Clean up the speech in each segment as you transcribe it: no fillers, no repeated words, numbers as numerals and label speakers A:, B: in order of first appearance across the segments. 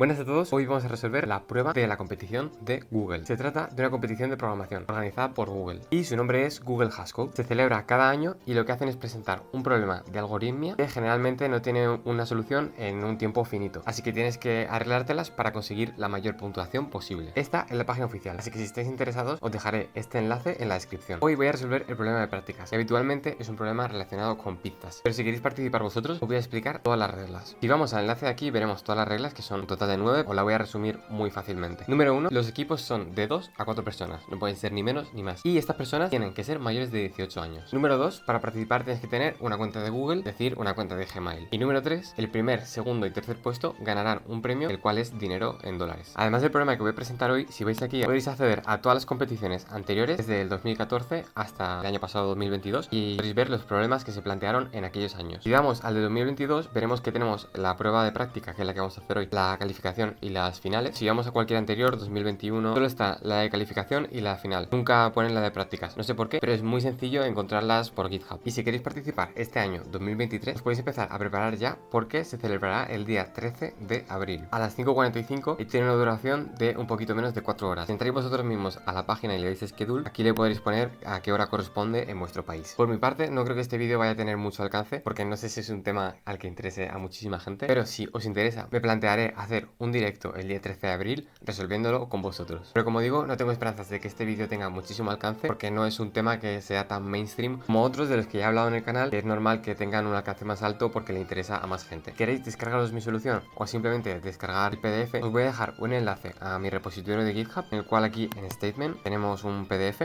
A: Buenas a todos, hoy vamos a resolver la prueba de la competición de Google. Se trata de una competición de programación organizada por Google y su nombre es Google Hascode. Se celebra cada año y lo que hacen es presentar un problema de algoritmia que generalmente no tiene una solución en un tiempo finito, así que tienes que arreglártelas para conseguir la mayor puntuación posible. Esta es la página oficial, así que si estáis interesados os dejaré este enlace en la descripción. Hoy voy a resolver el problema de prácticas y habitualmente es un problema relacionado con pizzas, pero si queréis participar vosotros os voy a explicar todas las reglas. Si vamos al enlace de aquí veremos todas las reglas, que son un total de 9, os la voy a resumir muy fácilmente. Número 1, los equipos son de 2 a 4 personas, no pueden ser ni menos ni más, y estas personas tienen que ser mayores de 18 años. Número 2, para participar tienes que tener una cuenta de Google, es decir, una cuenta de Gmail. Y número 3, el primer, segundo y tercer puesto ganarán un premio, el cual es dinero en dólares. Además del problema que voy a presentar hoy, si vais aquí podéis acceder a todas las competiciones anteriores desde el 2014 hasta el año pasado 2022 y podéis ver los problemas que se plantearon en aquellos años. Si vamos al de 2022 veremos que tenemos la prueba de práctica, que es la que vamos a hacer hoy, la calificación y las finales. Si vamos a cualquier anterior, 2021, solo está la de calificación y la final. Nunca ponen la de prácticas, no sé por qué, pero es muy sencillo encontrarlas por GitHub. Y si queréis participar este año 2023, os podéis empezar a preparar ya, porque se celebrará el día 13 de abril a las 5:45 y tiene una duración de un poquito menos de 4 horas. Si entráis vosotros mismos a la página y le dais schedule, aquí le podréis poner a qué hora corresponde en vuestro país. Por mi parte, no creo que este vídeo vaya a tener mucho alcance, porque no sé si es un tema al que interese a muchísima gente, pero si os interesa, me plantearé hacer un directo el día 13 de abril resolviéndolo con vosotros. Pero como digo, no tengo esperanzas de que este vídeo tenga muchísimo alcance, porque no es un tema que sea tan mainstream como otros de los que ya he hablado en el canal, que es normal que tengan un alcance más alto porque le interesa a más gente. ¿Queréis descargaros mi solución o simplemente descargar el PDF? Os voy a dejar un enlace a mi repositorio de GitHub, en el cual aquí en Statement tenemos un PDF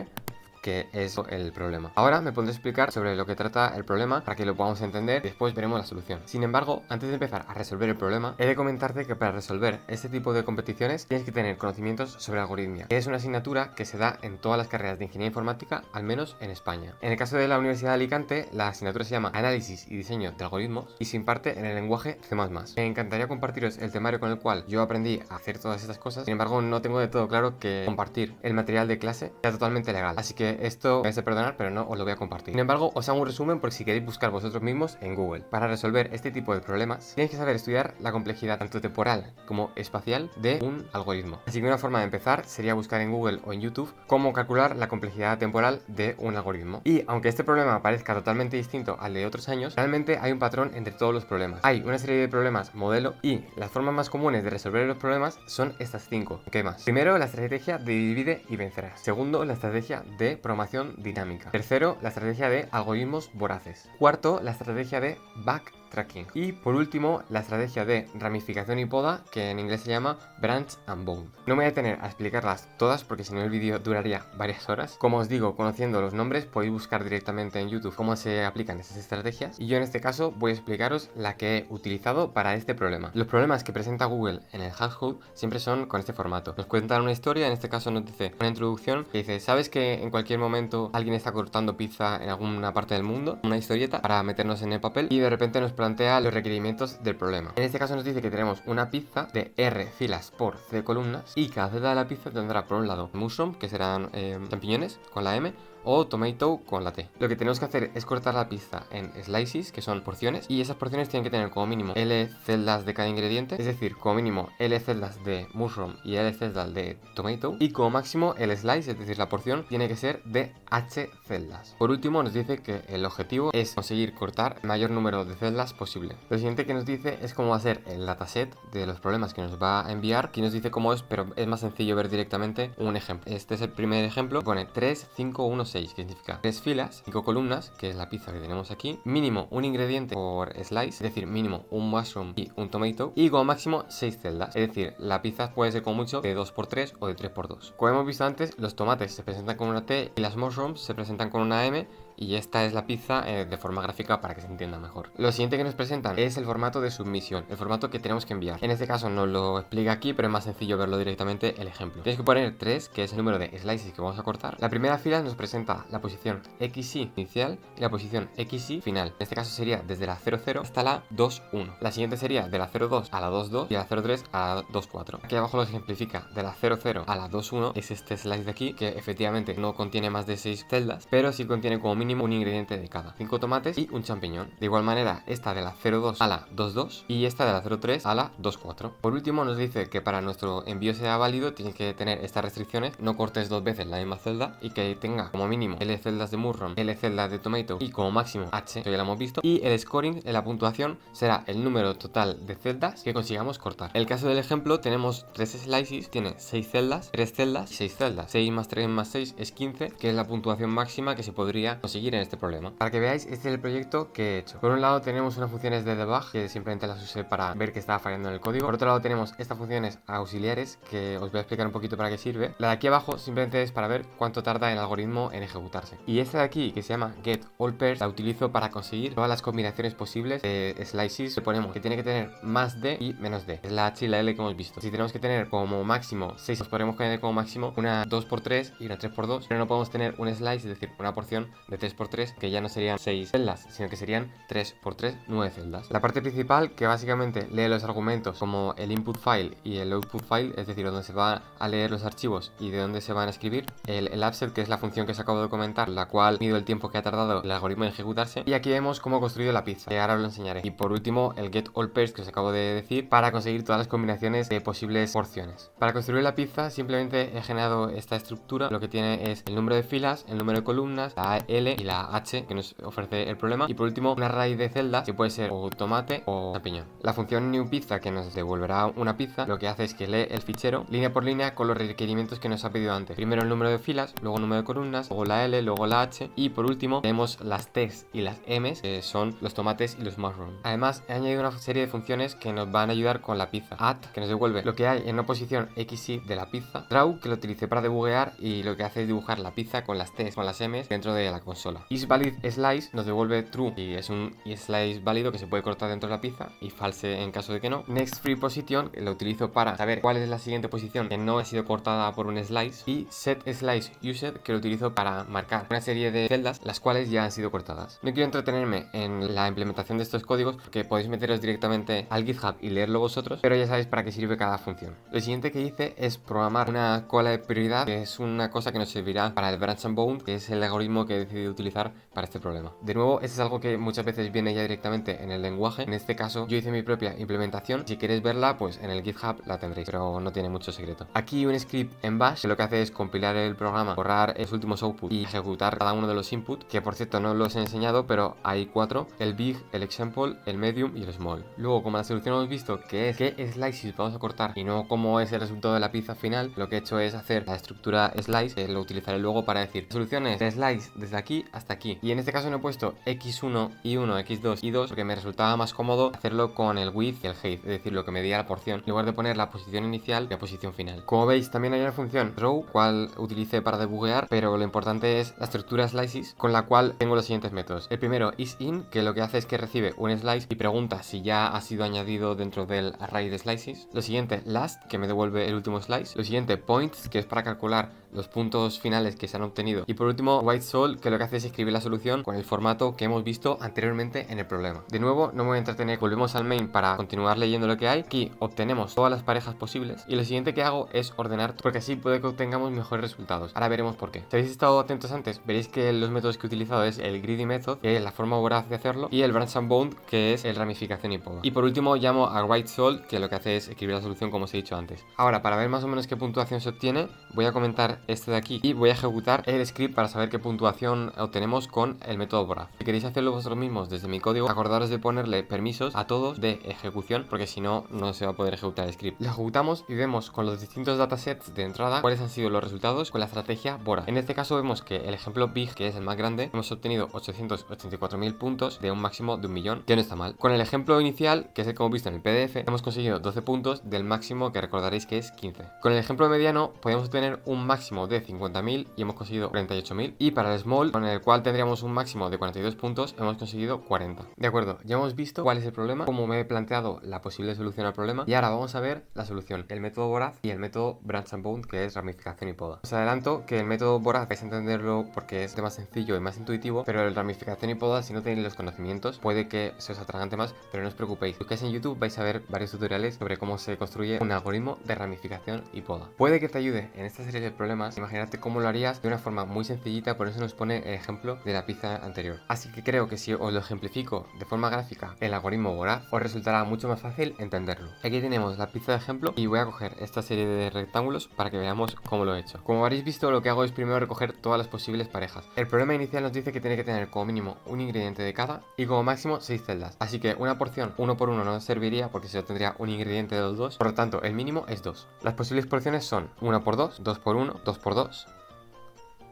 A: que es el problema. Ahora me pondré a explicar sobre lo que trata el problema para que lo podamos entender y después veremos la solución. Sin embargo, antes de empezar a resolver el problema, he de comentarte que para resolver este tipo de competiciones tienes que tener conocimientos sobre algoritmia, que es una asignatura que se da en todas las carreras de ingeniería informática, al menos en España. En el caso de la Universidad de Alicante, la asignatura se llama Análisis y Diseño de Algoritmos y se imparte en el lenguaje C++. Me encantaría compartiros el temario con el cual yo aprendí a hacer todas estas cosas, sin embargo no tengo de todo claro que compartir el material de clase sea totalmente legal, así que esto me vais a perdonar, pero no os lo voy a compartir. Sin embargo, os hago un resumen por si queréis buscar vosotros mismos en Google. Para resolver este tipo de problemas, tienes que saber estudiar la complejidad tanto temporal como espacial de un algoritmo. Así que una forma de empezar sería buscar en Google o en YouTube cómo calcular la complejidad temporal de un algoritmo. Y aunque este problema parezca totalmente distinto al de otros años, realmente hay un patrón entre todos los problemas. Hay una serie de problemas modelo y las formas más comunes de resolver los problemas son estas 5. ¿Qué más? Primero, la estrategia de divide y vencerás. Segundo, la estrategia de programación dinámica. Tercero, la estrategia de algoritmos voraces. Cuarto, la estrategia de backtracking. Y por último, la estrategia de ramificación y poda, que en inglés se llama branch and bound. No me voy a detener a explicarlas todas porque si no el vídeo duraría varias horas. Como os digo, conociendo los nombres podéis buscar directamente en YouTube cómo se aplican esas estrategias y yo en este caso voy a explicaros la que he utilizado para este problema. Los problemas que presenta Google en el Hascode siempre son con este formato. Nos cuentan una historia, en este caso nos dice una introducción que dice: ¿sabes que en cualquier momento alguien está cortando pizza en alguna parte del mundo? Una historieta para meternos en el papel y de repente nos plantea los requerimientos del problema. En este caso nos dice que tenemos una pizza de R filas por C columnas y cada celda de la pizza tendrá por un lado mushroom, que serán champiñones con la M, o tomato con la T. Lo que tenemos que hacer es cortar la pizza en slices, que son porciones, y esas porciones tienen que tener como mínimo L celdas de cada ingrediente, es decir, como mínimo L celdas de mushroom y L celdas de tomato, y como máximo el slice, es decir, la porción, tiene que ser de H celdas. Por último nos dice que el objetivo es conseguir cortar el mayor número de celdas posible. Lo siguiente que nos dice es cómo va a ser el dataset de los problemas que nos va a enviar. Aquí nos dice cómo es, pero es más sencillo ver directamente un ejemplo. Este es el primer ejemplo, pone 3, 5, 1, 6, que significa 3 filas, 5 columnas, que es la pizza que tenemos aquí, mínimo un ingrediente por slice, es decir, mínimo un mushroom y un tomato, y como máximo 6 celdas, es decir, la pizza puede ser como mucho de 2x3 o de 3x2. Como hemos visto antes, los tomates se presentan con una T y las mushrooms se presentan con una M, y esta es la pizza de forma gráfica para que se entienda mejor. Lo siguiente que nos presentan es el formato de submisión, el formato que tenemos que enviar. En este caso no lo explica aquí, pero es más sencillo verlo directamente el ejemplo. Tienes que poner 3, que es el número de slices que vamos a cortar. La primera fila nos presenta la posición XY inicial y la posición XY final. En este caso sería desde la 00 hasta la 21. La siguiente sería de la 02 a la 22 y de la 03 a la 24. Aquí abajo lo ejemplifica: de la 00 a la 21 es este slice de aquí, que efectivamente no contiene más de 6 celdas, pero sí contiene como mínimo mínimo un ingrediente de cada, 5 tomates y un champiñón. De igual manera, esta de la 0,2 a la 2,2 y esta de la 0,3 a la 2,4. Por último, nos dice que para nuestro envío sea válido tienes que tener estas restricciones: no cortes dos veces la misma celda y que tenga como mínimo L celdas de mushroom, L celdas de tomato y como máximo H, que ya lo hemos visto. Y el scoring en la puntuación será el número total de celdas que consigamos cortar. En el caso del ejemplo tenemos 3 slices, tiene 6 celdas, 3 celdas y 6 celdas. 6 más 3 más 6 es 15, que es la puntuación máxima que se podría conseguir en este problema. Para que veáis, este es el proyecto que he hecho. Por un lado tenemos unas funciones de debug que simplemente las usé para ver que estaba fallando en el código. Por otro lado tenemos estas funciones auxiliares que os voy a explicar un poquito para qué sirve. La de aquí abajo simplemente es para ver cuánto tarda el algoritmo en ejecutarse. Y esta de aquí, que se llama getAllPairs, la utilizo para conseguir todas las combinaciones posibles de slices. Le ponemos que tiene que tener más D y menos D. Es la H y la L que hemos visto. Si tenemos que tener como máximo 6, nos podremos tener como máximo una 2x3 y una 3x2, pero no podemos tener un slice, es decir, una porción de 3x3, que ya no serían 6 celdas, sino que serían 3x3, 9 celdas. La parte principal, que básicamente lee los argumentos como el input file y el output file, es decir, donde se va a leer los archivos y de dónde se van a escribir. El offset, que es la función que os acabo de comentar, la cual mido el tiempo que ha tardado el algoritmo en ejecutarse. Y aquí vemos cómo he construido la pizza, que ahora os lo enseñaré. Y por último, el getAllPairs, que os acabo de decir, para conseguir todas las combinaciones de posibles porciones. Para construir la pizza simplemente he generado esta estructura. Lo que tiene es el número de filas, el número de columnas, la L y la H que nos ofrece el problema, y por último una raíz de celdas que puede ser o tomate o champiñón. La función newPizza, que nos devolverá una pizza, lo que hace es que lee el fichero línea por línea con los requerimientos que nos ha pedido antes. Primero el número de filas, luego el número de columnas, luego la L, luego la H y por último tenemos las T's y las M's, que son los tomates y los mushrooms. Además he añadido una serie de funciones que nos van a ayudar con la pizza. Add, que nos devuelve lo que hay en una posición X, Y de la pizza. Draw, que lo utilicé para debuguear y lo que hace es dibujar la pizza con las T's, con las M's dentro de la consola. IsValidSlice nos devuelve true y es un slice válido que se puede cortar dentro de la pizza, y false en caso de que no. NextFreePosition, que lo utilizo para saber cuál es la siguiente posición que no ha sido cortada por un slice. Y setSliceUsed, que lo utilizo para marcar una serie de celdas las cuales ya han sido cortadas. No quiero entretenerme en la implementación de estos códigos porque podéis meteros directamente al GitHub y leerlo vosotros, pero ya sabéis para qué sirve cada función. Lo siguiente que hice es programar una cola de prioridad, que es una cosa que nos servirá para el branch and bound, que es el algoritmo que he decidido utilizar para este problema. De nuevo, esto es algo que muchas veces viene ya directamente en el lenguaje. En este caso yo hice mi propia implementación. Si queréis verla, pues en el GitHub la tendréis, pero no tiene mucho secreto. Aquí un script en bash que lo que hace es compilar el programa, borrar los últimos outputs y ejecutar cada uno de los inputs, que por cierto no los he enseñado, pero hay 4: el big, el example, el medium y el small. Luego, como la solución hemos visto que es qué slices vamos a cortar y no cómo es el resultado de la pizza final, lo que he hecho es hacer la estructura slice, que lo utilizaré luego para decir soluciones de slice desde aquí hasta aquí. Y en este caso no he puesto x1, y1, x2, y2 porque me resultaba más cómodo hacerlo con el width y el height, es decir, lo que medía la porción, en lugar de poner la posición inicial y la posición final. Como veis, también hay una función row, cual utilicé para debuguear, pero lo importante es la estructura slices, con la cual tengo los siguientes métodos. El primero, isIn, que lo que hace es que recibe un slice y pregunta si ya ha sido añadido dentro del array de slices. Lo siguiente, last, que me devuelve el último slice. Lo siguiente, points, que es para calcular los puntos finales que se han obtenido. Y por último, whitesol, que lo que hace es escribir la solución con el formato que hemos visto anteriormente en el problema. De nuevo, no me voy a entretener, volvemos al main para continuar leyendo lo que hay. Aquí obtenemos todas las parejas posibles y lo siguiente que hago es ordenar, porque así puede que obtengamos mejores resultados. Ahora veremos por qué. Si habéis estado atentos antes, veréis que los métodos que he utilizado es el greedy method, que es la forma voraz de hacerlo, y el branch and bound, que es el ramificación y poda. Y por último llamo a whitesol, que lo que hace es escribir la solución como os he dicho antes. Ahora, para ver más o menos qué puntuación se obtiene, voy a comentar este de aquí y voy a ejecutar el script para saber qué puntuación obtenemos con el método voraz. Si queréis hacerlo vosotros mismos desde mi código, acordaros de ponerle permisos a todos de ejecución, porque si no, no se va a poder ejecutar el script. Lo ejecutamos y vemos con los distintos datasets de entrada cuáles han sido los resultados con la estrategia voraz. En este caso vemos que el ejemplo big, que es el más grande, hemos obtenido 884.000 puntos de un máximo de 1.000.000, que no está mal. Con el ejemplo inicial, que es el que hemos visto en el PDF, hemos conseguido 12 puntos del máximo que recordaréis que es 15. Con el ejemplo mediano podemos obtener un máximo de 50.000 y hemos conseguido 48.000. Y para el small, con el cual tendríamos un máximo de 42 puntos, hemos conseguido 40. De acuerdo, ya hemos visto cuál es el problema, cómo me he planteado la posible solución al problema, y ahora vamos a ver la solución, el método voraz y el método branch and bound, que es ramificación y poda. Os adelanto que el método voraz vais a entenderlo porque es de más sencillo y más intuitivo, pero el ramificación y poda, si no tenéis los conocimientos, puede que se os atragante más, pero no os preocupéis. Si buscáis en YouTube vais a ver varios tutoriales sobre cómo se construye un algoritmo de ramificación y poda. Puede que te ayude en esta serie de problemas formas, imagínate cómo lo harías de una forma muy sencillita, por eso nos pone el ejemplo de la pizza anterior. Así que creo que si os lo ejemplifico de forma gráfica el algoritmo voraz, os resultará mucho más fácil entenderlo. Aquí tenemos la pizza de ejemplo y voy a coger esta serie de rectángulos para que veamos cómo lo he hecho. Como habréis visto, lo que hago es primero recoger todas las posibles parejas. El problema inicial nos dice que tiene que tener como mínimo un ingrediente de cada y como máximo 6 celdas. Así que una porción 1 por 1 no nos serviría porque solo tendría un ingrediente de los dos. Por lo tanto, el mínimo es 2. Las posibles porciones son 1 por 2, 2 por 1, 2 por 2,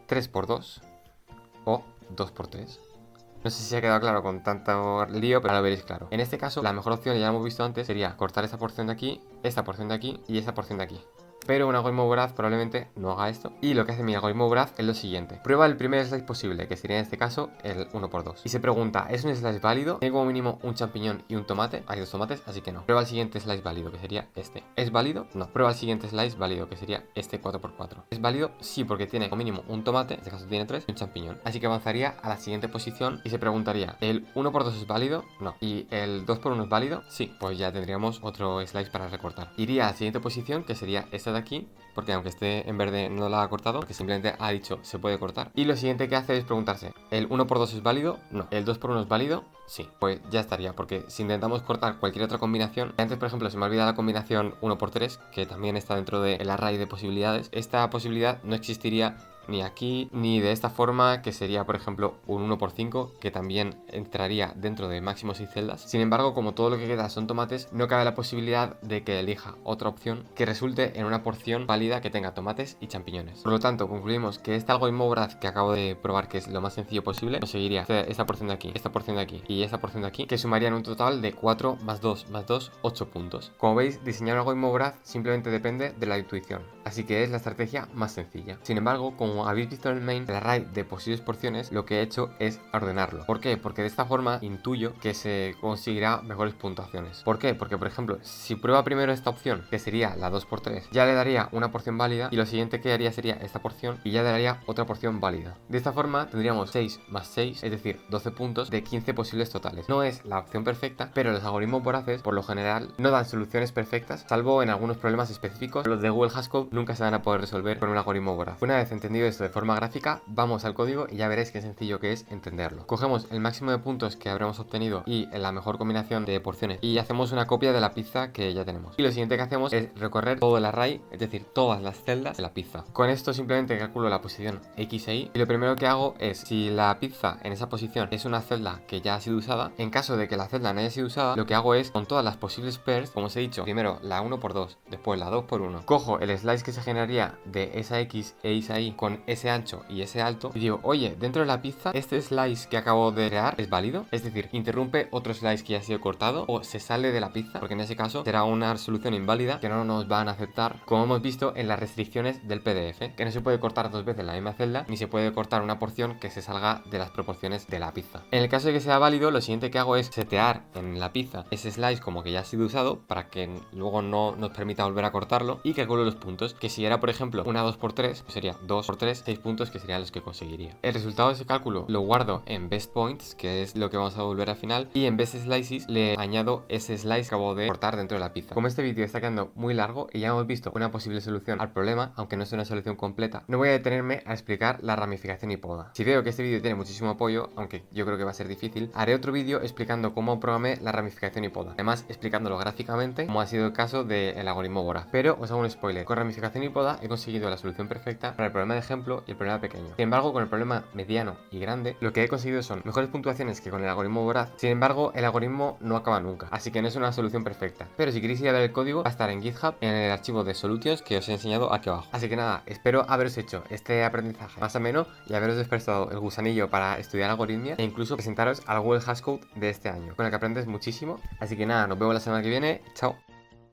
A: 3 por 2 o 2 por 3. No sé si ha quedado claro con tanto lío, pero ahora lo veréis claro. En este caso, la mejor opción, ya lo hemos visto antes, sería cortar esta porción de aquí, esta porción de aquí y esta porción de aquí. Pero un algoritmo voraz probablemente no haga esto. Y lo que hace mi algoritmo voraz es lo siguiente. Prueba el primer slice posible, que sería en este caso el 1×2. Y se pregunta, ¿es un slice válido? Tiene como mínimo un champiñón y un tomate. Hay 2 tomates, así que no. Prueba el siguiente slice válido, que sería este. ¿Es válido? No. Prueba el siguiente slice válido, que sería este 4×4. ¿Es válido? Sí, porque tiene como mínimo un tomate, en este caso tiene 3, y un champiñón. Así que avanzaría a la siguiente posición y se preguntaría, ¿el 1×2 es válido? No. ¿Y el 2×1 es válido? Sí. Pues ya tendríamos otro slice para recortar. Iría a la siguiente posición, que sería esta de aquí, porque aunque esté en verde no la ha cortado, porque simplemente ha dicho se puede cortar. Y lo siguiente que hace es preguntarse, ¿el 1×2 es válido? No. ¿El 2×1 es válido? Sí. Pues ya estaría, porque si intentamos cortar cualquier otra combinación, antes por ejemplo se me olvida la combinación 1×3, que también está dentro del array de posibilidades, esta posibilidad no existiría ni aquí, ni de esta forma, que sería por ejemplo un 1×5, que también entraría dentro de máximo 6 celdas. Sin embargo, como todo lo que queda son tomates, no cabe la posibilidad de que elija otra opción que resulte en una porción válida que tenga tomates y champiñones. Por lo tanto, concluimos que este algoritmo voraz que acabo de probar, que es lo más sencillo posible, conseguiría esta porción de aquí, esta porción de aquí y esta porción de aquí, que sumarían un total de 4 más 2 más 2, 8 puntos. Como veis, diseñar un algoritmo voraz simplemente depende de la intuición, así que es la estrategia más sencilla. Sin embargo, como habéis visto en el main, el array de posibles porciones, lo que he hecho es ordenarlo. ¿Por qué? Porque de esta forma intuyo que se conseguirá mejores puntuaciones. ¿Por qué? Porque por ejemplo, si prueba primero esta opción, que sería la 2×3, ya le daría una porción válida y lo siguiente que haría sería esta porción y ya le daría otra porción válida. De esta forma tendríamos 6 más 6, es decir, 12 puntos de 15 posibles totales. No es la opción perfecta, pero los algoritmos voraces por lo general no dan soluciones perfectas, salvo en algunos problemas específicos. Los de Google Haskell nunca se van a poder resolver con un algoritmo voraz. Una vez entendido esto de forma gráfica, vamos al código y ya veréis qué sencillo que es entenderlo. Cogemos el máximo de puntos que habremos obtenido y la mejor combinación de porciones y hacemos una copia de la pizza que ya tenemos. Y lo siguiente que hacemos es recorrer todo el array, es decir, todas las celdas de la pizza. Con esto simplemente calculo la posición X e Y y lo primero que hago es, si la pizza en esa posición es una celda que ya ha sido usada, en caso de que la celda no haya sido usada, lo que hago es, con todas las posibles pairs, como os he dicho, primero la 1×2, después la 2×1, cojo el slice que se generaría de esa X e esa Y con ese ancho y ese alto y digo, oye, dentro de la pizza, este slice que acabo de crear es válido, es decir, interrumpe otro slice que ya ha sido cortado o se sale de la pizza, porque en ese caso será una solución inválida que no nos van a aceptar, como hemos visto en las restricciones del PDF, que no se puede cortar dos veces la misma celda, ni se puede cortar una porción que se salga de las proporciones de la pizza. En el caso de que sea válido, lo siguiente que hago es setear en la pizza ese slice como que ya ha sido usado, para que luego no nos permita volver a cortarlo, y calculo los puntos, que si era por ejemplo una 2×3, pues sería 2×3, 6 puntos, que serían los que conseguiría. El resultado de ese cálculo lo guardo en best points, que es lo que vamos a volver al final, y en best slices le añado ese slice que acabo de cortar dentro de la pizza. Como este vídeo está quedando muy largo y ya hemos visto una posible solución al problema, aunque no es una solución completa, no voy a detenerme a explicar la ramificación y poda. Si veo que este vídeo tiene muchísimo apoyo, aunque yo creo que va a ser difícil, haré otro vídeo explicando cómo programé la ramificación y poda, además explicándolo gráficamente, como ha sido el caso del algoritmo voraz. Pero os hago un spoiler: con ramificación y poda he conseguido la solución perfecta para el problema de ejemplo y el problema pequeño. Sin embargo, con el problema mediano y grande, lo que he conseguido son mejores puntuaciones que con el algoritmo voraz. Sin embargo, el algoritmo no acaba nunca, así que no es una solución perfecta. Pero si queréis ir a ver el código, va a estar en GitHub, en el archivo de Solutions que os he enseñado aquí abajo. Así que nada, espero haberos hecho este aprendizaje más ameno y haberos despertado el gusanillo para estudiar algoritmia e incluso presentaros al Google Haskell de este año, con el que aprendes muchísimo. Así que nada, nos vemos la semana que viene. Chao.